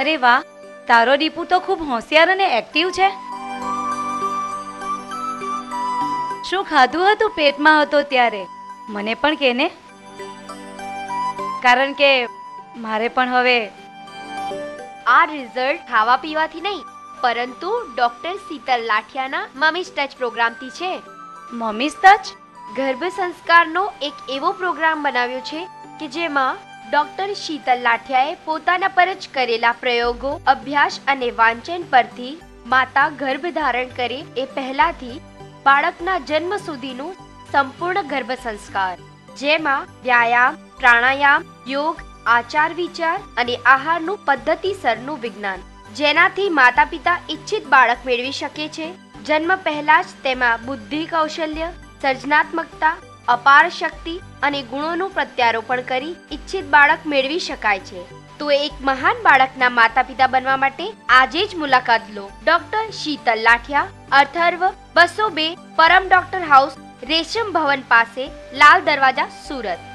અરે વાહ, તારો દીપુ તો ખૂબ હોશિયાર અને એક્ટિવ છે. શું ખાધું હતું પેટમાં હતો ત્યારે? મને પણ કેને, કારણ કે મારે પણ હવે. આ રિઝલ્ટ ખાવા પીવાથી નહીં, પરંતુ ડોક્ટર શીતલ લાઠિયાના મમીઝ ટચ પ્રોગ્રામથી છે. મમ્મીઝ ટચ ગર્ભ સંસ્કારનો એક એવો પ્રોગ્રામ બનાવ્યો છે કે જેમાં ડોક્ટર શીતલ લાઠિયાએ પોતાના પર જ કરેલા પ્રયોગો, અભ્યાસ અને વાંચન પરથી માતા ગર્ભ ધારણ કરે એ પહેલાથી બાળકના જન્મ સુધીનું સંપૂર્ણ ગર્ભ સંસ્કાર, જેમાં વ્યાયામ, પ્રાણાયામ, યોગ, આચાર વિચાર અને આહારનું પદ્ધતિસરનું વિજ્ઞાન, જેનાથી માતા પિતા ઈચ્છિત બાળક મેળવી શકે છે. જન્મ પહેલા જ તેમાં બુદ્ધિ, કૌશલ્ય, સર્જનાત્મકતા, અપાર શક્તિ અને ગુણોનું પ્રત્યારોપણ કરી ઈચ્છિત બાળક મેળવી શકાય છે. તો એક મહાન બાળકના માતા પિતા બનવા માટે આજે જ મુલાકાત લો. ડોક્ટર શીતલ લાઠિયા, અથર્વ 202, પરમ ડોક્ટર હાઉસ, રેશમ ભવન પાસે, લાલ દરવાજા, સુરત.